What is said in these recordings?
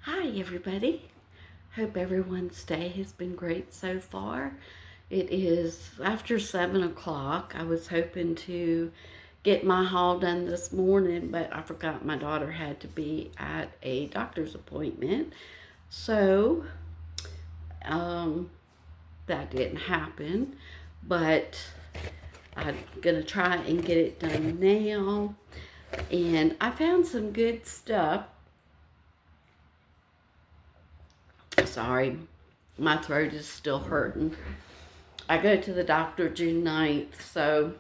Hi everybody. Hope everyone's day has been great so far. It is after 7 o'clock. I was hoping to get my haul done this morning, but I forgot my daughter had to be at a doctor's appointment. So, um, that didn't happen, but I'm gonna try and get it done now. And I found some good stuff. Sorry, my throat is still hurting. I go to the doctor June 9th, so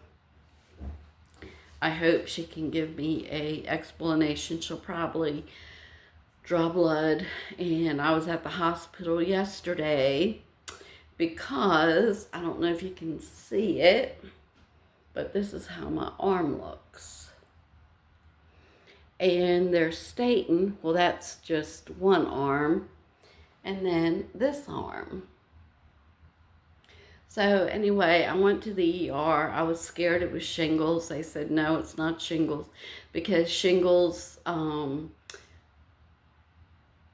I hope she can give me a explanation. She'll probably draw blood. And I was at the hospital yesterday because I don't know if you can see it, but this is how my arm looks. And they're stating, well, that's just one arm, and then this arm. So anyway, I went to the ER. I was scared it was shingles. They said, no, it's not shingles, because shingles,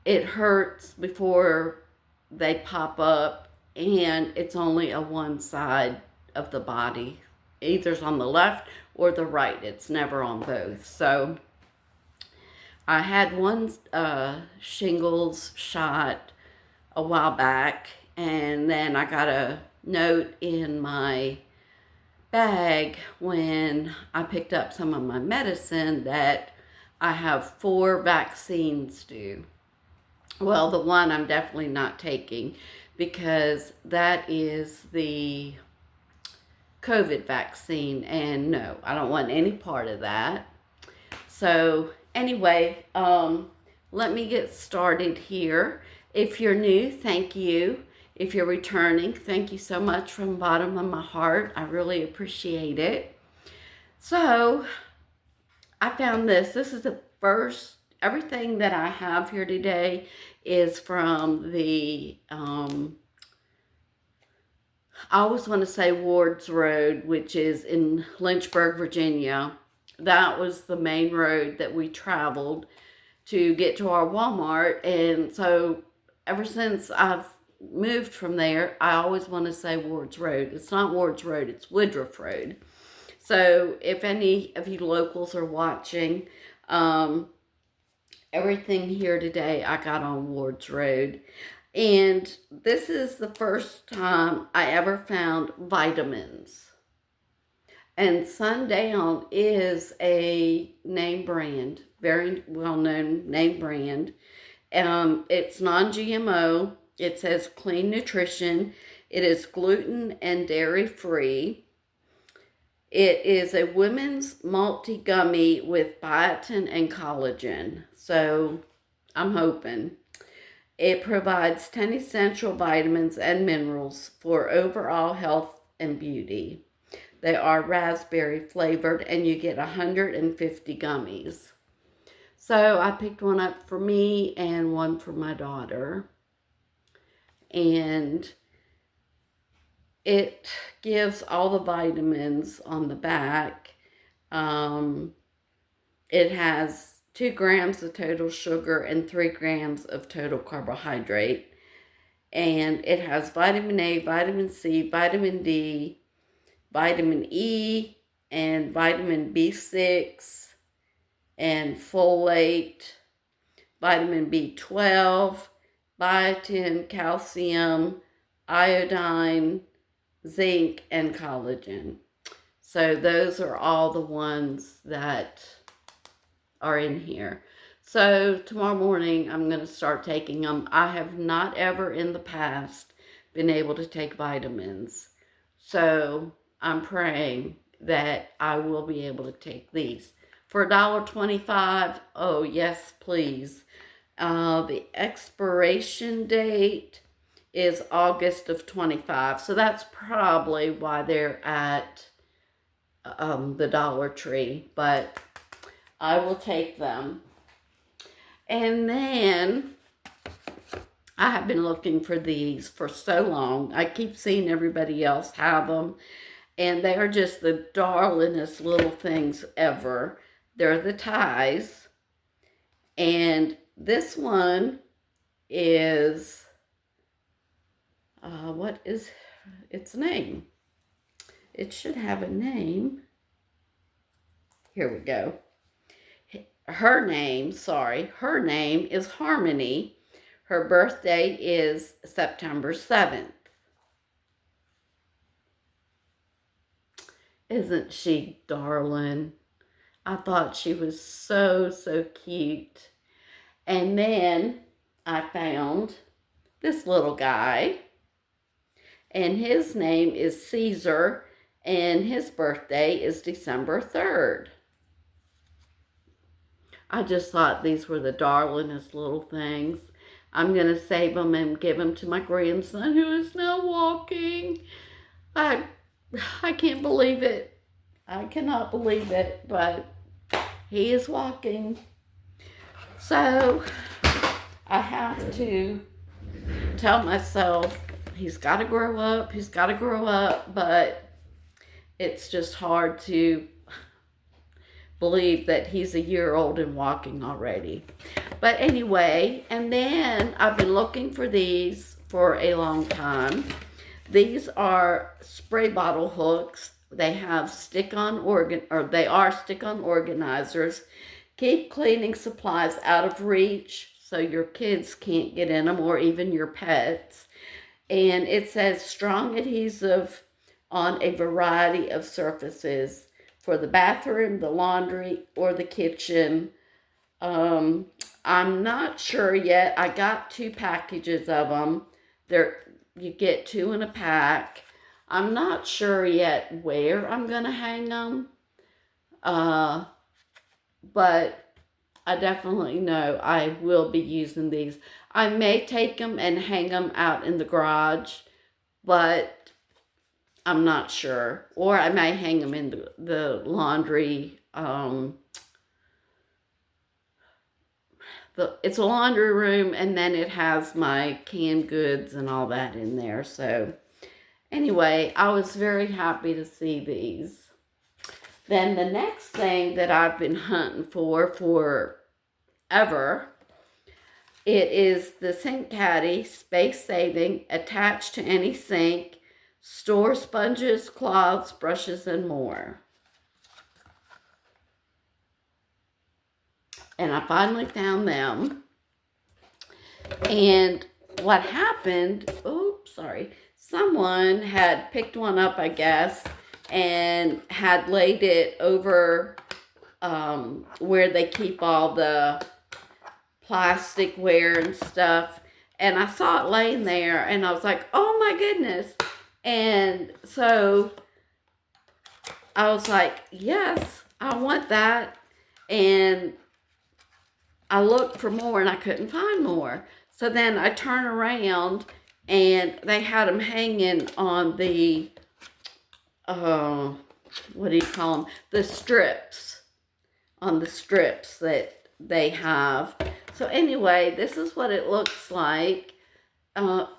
it hurts before they pop up, and it's only a one side of the body. Either it's on the left or the right. It's never on both. So I had one shingles shot a while back, and then I got a note in my bag when I picked up some of my medicine that I have 4 vaccines due. Well, the one I'm definitely not taking because that is the COVID vaccine, and no, I don't want any part of that. So anyway, let me get started here. If you're new, thank you. If you're returning, thank you so much from the bottom of my heart. I really appreciate it. So I found this. This is the first, everything that I have here today is from the, I always want to say Ward's Road, which is in Lynchburg, Virginia. That was the main road that we traveled to get to our Walmart. And so ever since I've moved from there, I always want to say Ward's Road. It's not Ward's Road, it's Woodruff Road. So if any of you locals are watching, everything here today I got on Ward's Road. And this is the first time I ever found vitamins. And Sundown is a name brand, very well-known name brand. It's non-GMO. It says clean nutrition. It is gluten and dairy free. It is a women's multi-gummy with biotin and collagen. So I'm hoping. It provides 10 essential vitamins and minerals for overall health and beauty. They are raspberry flavored, and you get 150 gummies. So I picked one up for me and one for my daughter. And it gives all the vitamins on the back. It has 2 grams of total sugar and 3 grams of total carbohydrate. And it has vitamin A, vitamin C, vitamin D, vitamin E, and vitamin B6, and folate, vitamin B12, biotin, calcium, iodine, zinc, and collagen. So those are all the ones that are in here. So tomorrow morning I'm going to start taking them. I have not ever in the past been able to take vitamins. So I'm praying that I will be able to take these. For $1.25, oh yes, please. The expiration date is August of 25. So that's probably why they're at the Dollar Tree. But I will take them. And then I have been looking for these for so long. I keep seeing everybody else have them. And they are just the darlingest little things ever. They're the ties. And this one is, what is its name? It should have a name. Here we go. Her name is Harmony. Her birthday is September 7th. Isn't she darling? I thought she was so, so cute. And then I found this little guy, and his name is Caesar, and his birthday is December 3rd. I just thought these were the darlingest little things. I'm going to save them and give them to my grandson, who is now walking. I can't believe it. I cannot believe it, but he is walking. So I have to tell myself he's got to grow up. He's got to grow up, but it's just hard to believe that he's a year old and walking already. But anyway, and then I've been looking for these for a long time. These are spray bottle hooks. They have stick-on organizers. Keep cleaning supplies out of reach so your kids can't get in them, or even your pets. And it says strong adhesive on a variety of surfaces for the bathroom, the laundry, or the kitchen. I'm not sure yet. I got 2 packages of them. You get 2 in a pack. I'm not sure yet where I'm going to hang them. But I definitely know I will be using these. I may take them and hang them out in the garage, but I'm not sure. Or I may hang them in the laundry. It's a laundry room, and then it has my canned goods and all that in there. So anyway, I was very happy to see these. Then the next thing that I've been hunting for forever, it is the Sink Caddy, space saving, attached to any sink, store sponges, cloths, brushes, and more. And I finally found them. And what happened, someone had picked one up, I guess, and had laid it over where they keep all the plasticware and stuff. And I saw it laying there, and I was like, oh my goodness. And so I was like, yes, I want that. And I looked for more, and I couldn't find more. So then I turned around, and they had them hanging on the, what do you call them? The strips. On the strips that they have. So anyway, this is what it looks like.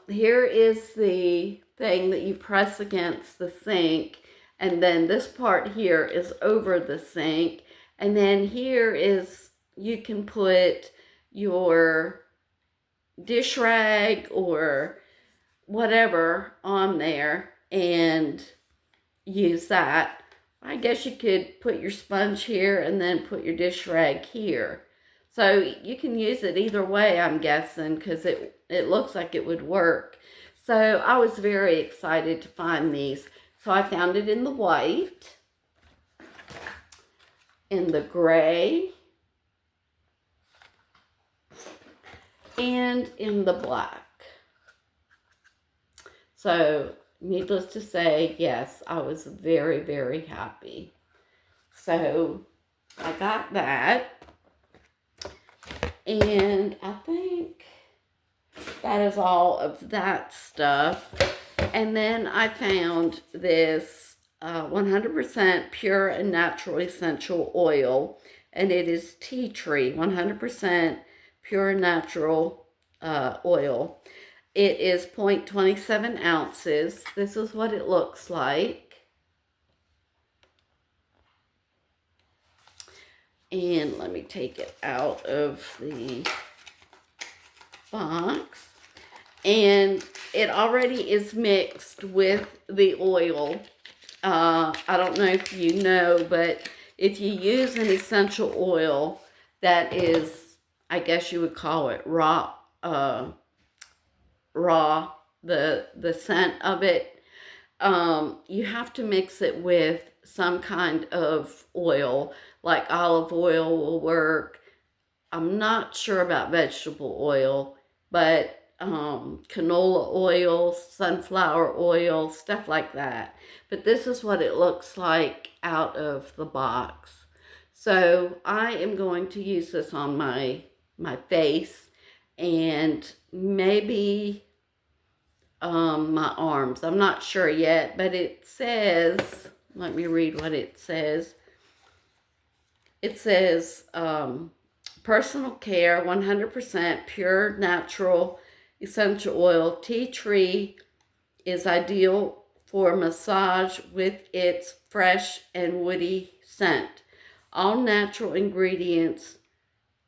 Here is the thing that you press against the sink. And then this part here is over the sink. And then here is, you can put your dish rag or whatever on there and use that. I guess you could put your sponge here and then put your dish rag here. So you can use it either way, I'm guessing, because it looks like it would work. So I was very excited to find these. So I found it in the white, in the gray, and in the black. So needless to say, yes, I was very, very happy. So I got that. And I think that is all of that stuff. And then I found this 100% pure and natural essential oil. And it is tea tree, 100% pure and natural oil. It is 0.27 ounces. This is what it looks like. And let me take it out of the box. And it already is mixed with the oil. I don't know if you know, but if you use an essential oil that is, I guess you would call it raw, the scent of it, you have to mix it with some kind of oil, like olive oil will work. I'm not sure about vegetable oil, but canola oil, sunflower oil, stuff like that. But this is what it looks like out of the box. So I am going to use this on my face and maybe my arms. I'm not sure yet, but it says, let me read what it says. It says, personal care, 100% pure, natural, essential oil. Tea tree is ideal for massage with its fresh and woody scent. All natural ingredients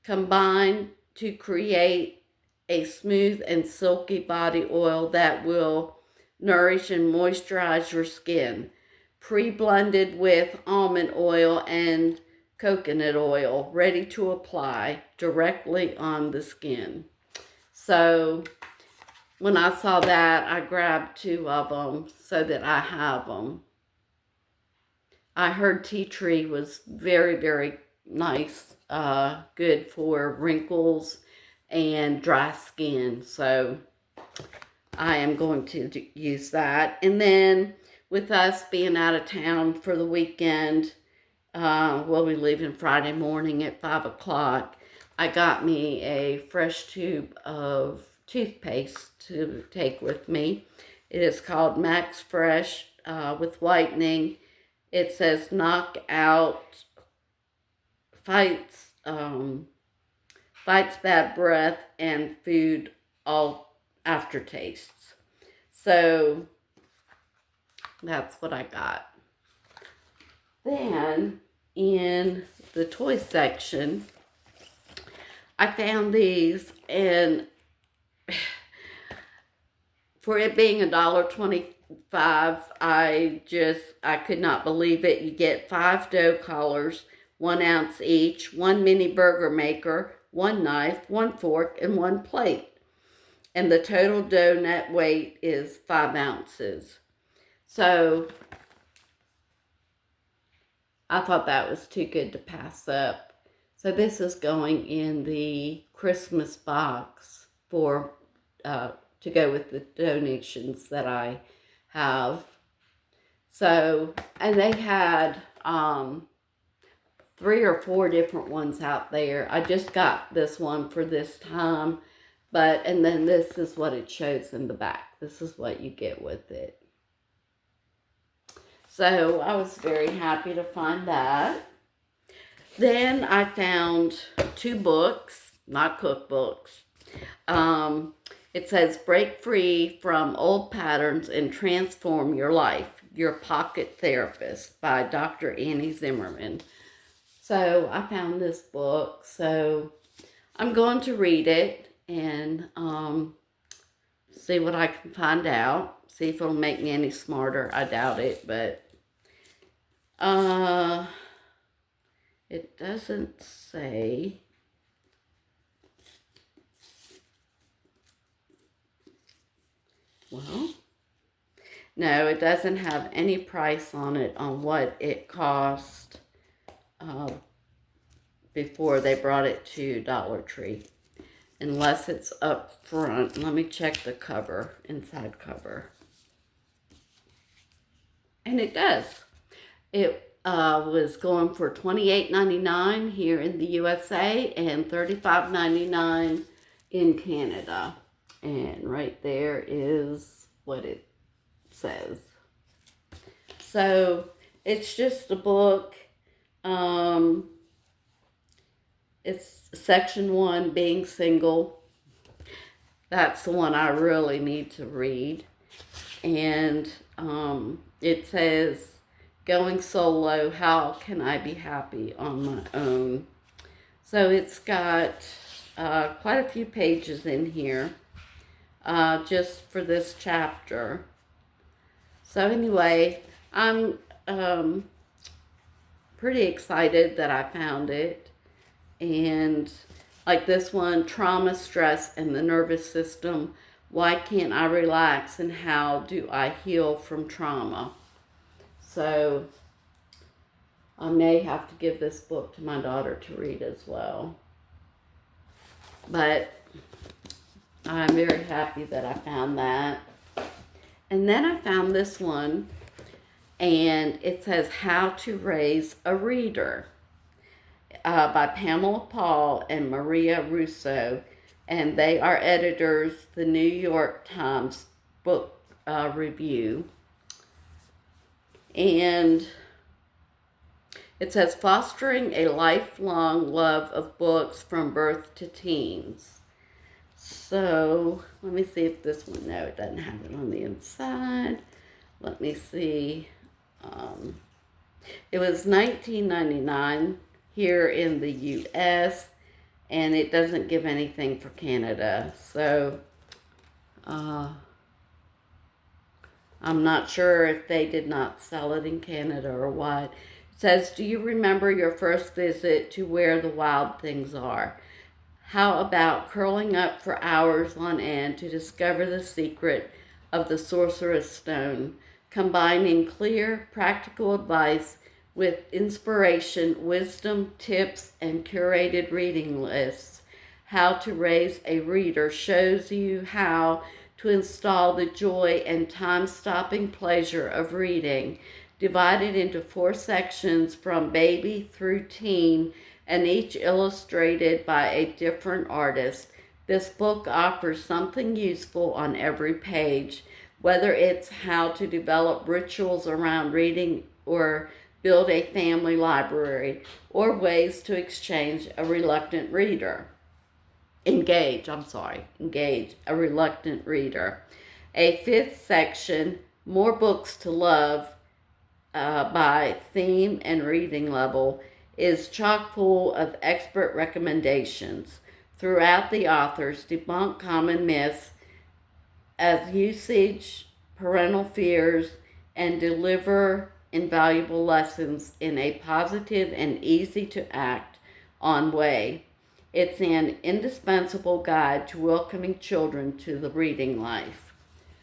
combine to create a smooth and silky body oil that will nourish and moisturize your skin. Pre-blended with almond oil and coconut oil, ready to apply directly on the skin. So when I saw that, I grabbed 2 of them so that I have them. I heard tea tree was very, very nice, good for wrinkles and dry skin. So I am going to use that. And then with us being out of town for the weekend, we'll be leaving Friday morning at 5 o'clock. I got me a fresh tube of toothpaste to take with me. It is called Max Fresh with whitening. It says knock out, fights bad breath and food all aftertastes. So that's what I got. Then in the toy section, I found these, and for it being $1.25, I could not believe it. You get 5 dough collars, 1 ounce each, 1 mini burger maker, 1 knife, 1 fork, and 1 plate. And the total dough net weight is 5 ounces. So I thought that was too good to pass up. So this is going in the Christmas box for to go with the donations that I have. So, and they had 3 or 4 different ones out there. I just got this one for this time, and then this is what it shows in the back. This is what you get with it. So I was very happy to find that. Then I found 2 books, not cookbooks. It says Break Free from Old Patterns and Transform Your Life, Your Pocket Therapist by Dr. Annie Zimmerman. So I found this book, so I'm going to read it and see what I can find out. See if it'll make me any smarter. I doubt it, but it doesn't say. Well, no, it doesn't have any price on it on what it cost before they brought it to Dollar Tree. Unless it's up front. Let me check the cover, inside cover. And it does. It was going for $28.99 here in the USA and $35.99 in Canada. And right there is what it says. So it's just a book. It's section 1, being single. That's the one I really need to read. And it says, going solo, how can I be happy on my own? So it's got quite a few pages in here just for this chapter. So anyway, I'm pretty excited that I found it. And like this one, trauma, stress, and the nervous system. Why can't I relax, and how do I heal from trauma? So I may have to give this book to my daughter to read as well. But I'm very happy that I found that. And then I found this one, and it says How to Raise a Reader by Pamela Paul and Maria Russo. And they are editors, the New York Times Book Review. And it says Fostering a Lifelong Love of Books from Birth to Teens. So, let me see if this one, no, it doesn't have it on the inside. Let me see. It was $19.99 here in the U.S., and it doesn't give anything for Canada. So, I'm not sure if they did not sell it in Canada or what. It says, do you remember your first visit to where the wild things are? How about curling up for hours on end to discover the secret of the Sorcerer's Stone, combining clear, practical advice with inspiration, wisdom, tips, and curated reading lists? How to Raise a Reader shows you how to install the joy and time-stopping pleasure of reading, divided into 4 sections from baby through teen, and each illustrated by a different artist. This book offers something useful on every page, whether it's how to develop rituals around reading or build a family library, or ways to engage a reluctant reader. Engage a reluctant reader. A 5th section, More Books to Love, by theme and reading level, is chock full of expert recommendations. Throughout, the authors debunk common myths as usage, parental fears, and deliver invaluable lessons in a positive and easy to act on way. It's an indispensable guide to welcoming children to the reading life.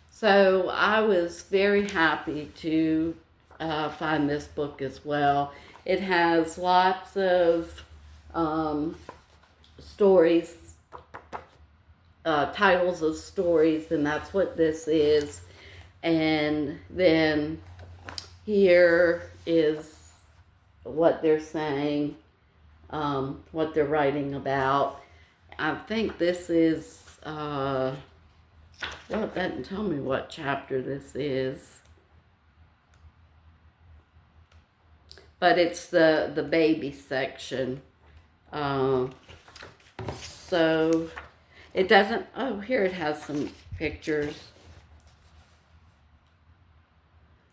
So I was very happy to find this book as well. It has lots of stories, titles of stories, and that's what this is. And then here is what they're saying, what they're writing about. I think this is, well, it doesn't tell me what chapter this is. But it's the baby section. So it doesn't, oh, here it has some pictures.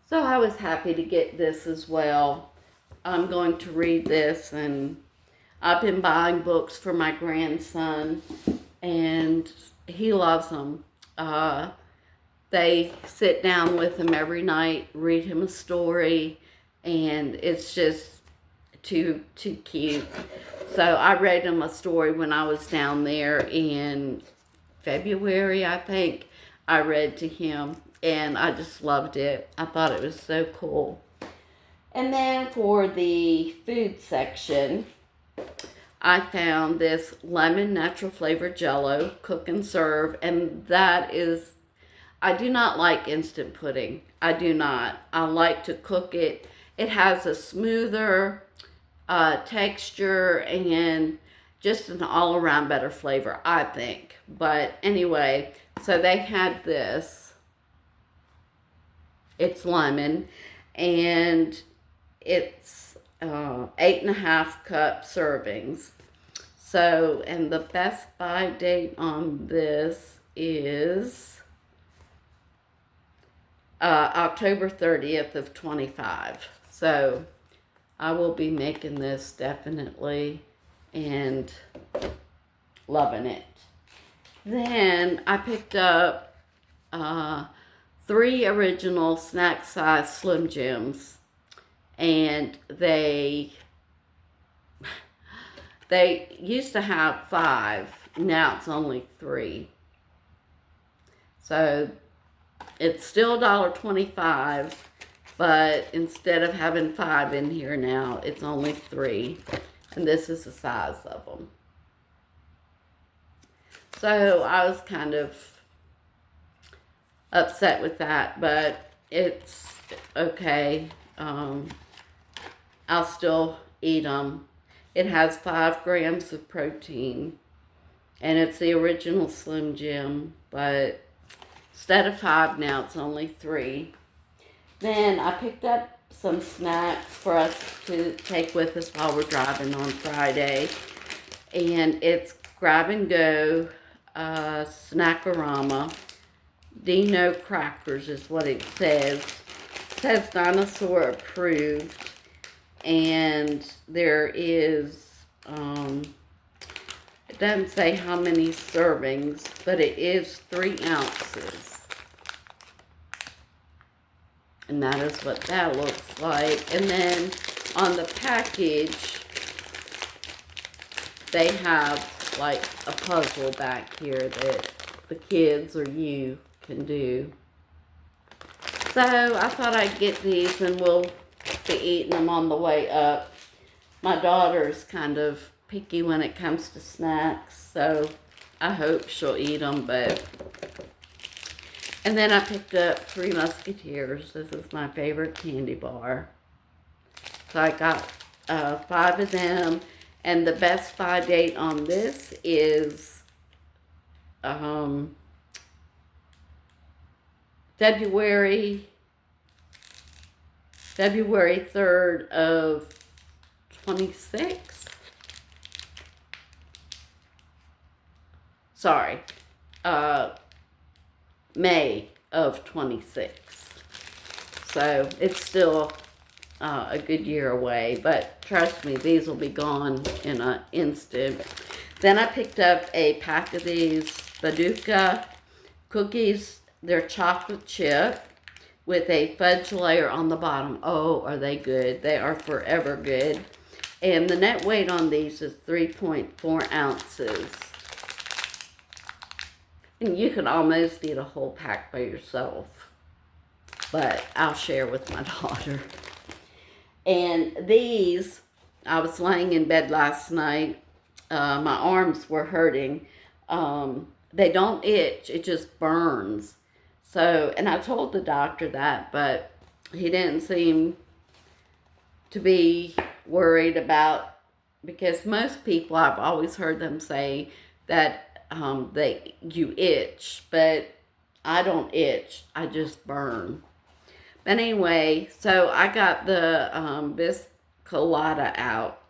So I was happy to get this as well. I'm going to read this, and I've been buying books for my grandson, and he loves them. They sit down with him every night, read him a story, and it's just too cute. So I read him a story when I was down there in February, I think. I read to him, and I just loved it. I thought it was so cool. And then for the food section, I found this lemon natural flavor jello, cook and serve, and that is, I do not like instant pudding. I do not. I like to cook it. It has a smoother texture and just an all-around better flavor, I think. But anyway, so they had this. It's lemon, and it's 8.5 cup servings. So, and the best buy date on this is October 30th of 25. So I will be making this definitely, and Loving it. Then I picked up 3 original snack size Slim Jims, and they used to have 5. Now it's only 3. So it's still $1.25, but instead of having 5 in here now, it's only 3. And this is the size of them. So I was kind of upset with that, but it's okay. I'll still eat them. It has 5 grams of protein, and it's the original Slim Jim, but instead of 5 now, it's only 3. Then I picked up some snacks for us to take with us while we're driving on Friday, and it's Grab and Go Snackorama. Dino crackers is what it says. It says dinosaur approved, and there is, it doesn't say how many servings, but it is 3 ounces. And that is what that looks like. And then on the package, they have like a puzzle back here that the kids or you can do. So I thought I'd get these and we'll be eating them on the way up. My daughter's kind of picky when it comes to snacks, so I hope she'll eat them. And then I picked up 3 Musketeers. This is my favorite candy bar. So I got 5 of them. And the best by date on this is February 3rd of 26. Sorry. May of 26. So it's still a good year away, but trust me, these will be gone in an instant. Then I picked up a pack of these Baduka cookies. They're chocolate chip with a fudge layer on the bottom. Oh, are they good? They are forever good. And the net weight on these is 3.4 ounces. And you could almost eat a whole pack by yourself. But I'll share with my daughter. And these, I was laying in bed last night. My arms were hurting. They don't itch. It just burns. So, and I told the doctor that, but he didn't seem to be worried about, because most people, I've always heard them say that you itch, but I don't itch. I just burn. But anyway, so I got the Biscolata out.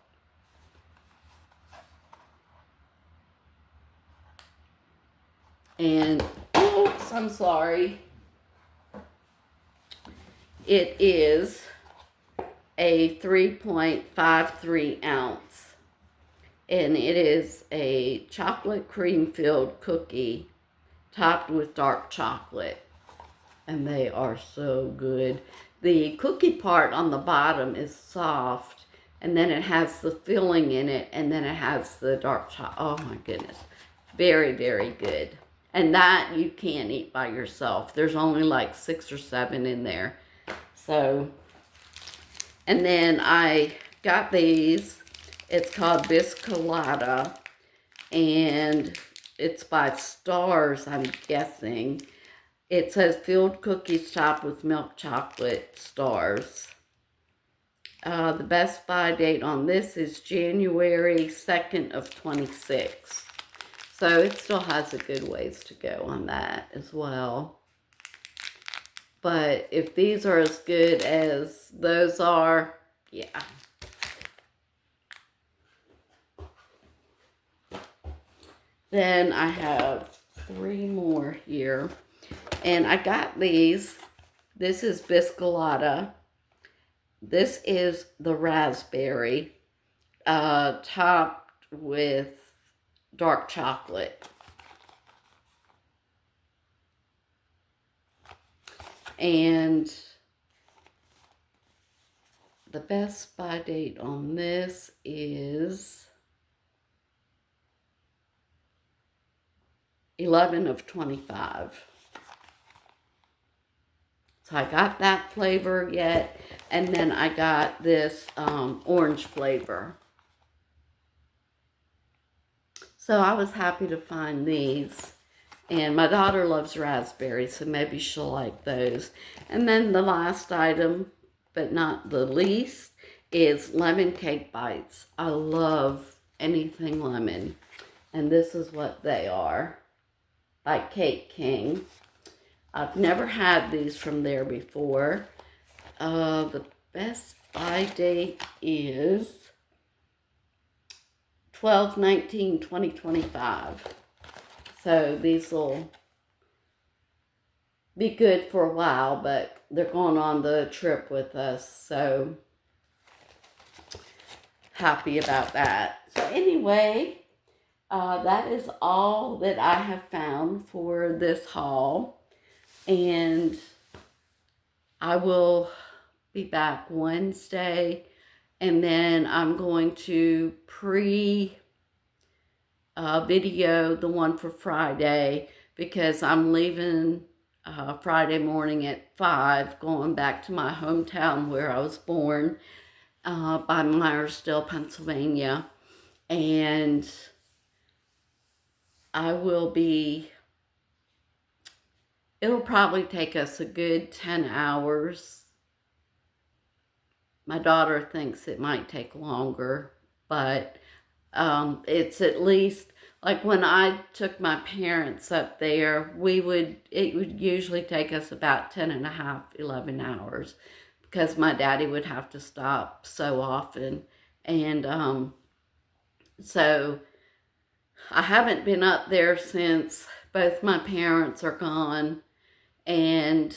And, oops, I'm sorry. It is a 3.53 ounce. And it is a chocolate cream filled cookie topped with dark chocolate. And they are so good. The cookie part on the bottom is soft, and then it has the filling in it, and then it has the dark chocolate. Oh my goodness. Very, very good. And that you can't eat by yourself. There's only like 6 or 7 in there. So, and then I got these. It's called Biscolata, and it's by Stars, I'm guessing. It says filled cookies topped with milk chocolate stars. The best by date on this is January 2nd of 26. So it still has a good ways to go on that as well. But if these are as good as those are, yeah. Then I have 3 more here. And I got these. This is Biscolata. This is the raspberry, topped with dark chocolate. And the best buy date on this is 11 of 25. So I got that flavor yet, and then I got this orange flavor. So I was happy to find these. And my daughter loves raspberries, so maybe she'll like those. And then the last item, but not the least, is lemon cake bites. I love anything lemon. And this is what they are, by Cake King. I've never had these from there before. The best buy date is 12/19/2025. So these will be good for a while, but they're going on the trip with us, so happy about that. So anyway, that is all that I have found for this haul, and I will be back Wednesday, and then I'm going to video the one for Friday, because I'm leaving Friday morning at 5, going back to my hometown where I was born, by Myersdale, Pennsylvania. And it'll probably take us a good 10 hours. My daughter thinks it might take longer, but it's at least, like when I took my parents up there, it would usually take us about 10 and a half, 11 hours, because my daddy would have to stop so often. And so I haven't been up there since both my parents are gone, and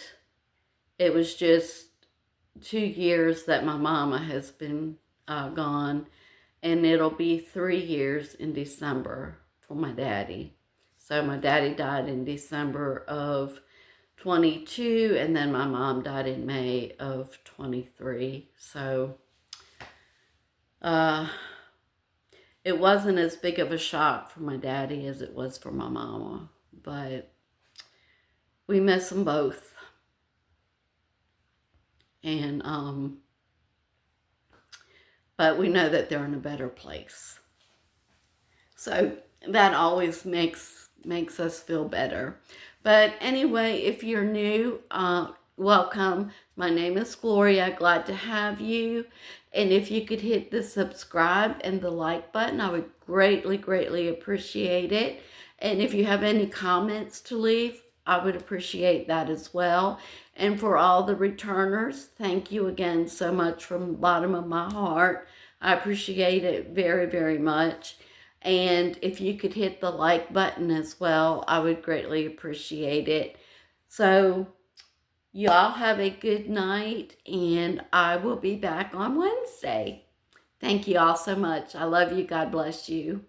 it was just 2 years that my mama has been gone, and it'll be 3 years in December for my daddy. So my daddy died in December of 22, and then my mom died in May of 23. So it wasn't as big of a shock for my daddy as it was for my mama, but we miss them both. And but we know that they're in a better place. So that always makes us feel better. But anyway, if you're new, welcome. My name is Gloria. Glad to have you. And if you could hit the subscribe and the like button, I would greatly, greatly appreciate it. And if you have any comments to leave, I would appreciate that as well. And for all the returners, thank you again so much from the bottom of my heart. I appreciate it very, very much. And if you could hit the like button as well, I would greatly appreciate it. So y'all have a good night, and I will be back on Wednesday. Thank you all so much. I love you. God bless you.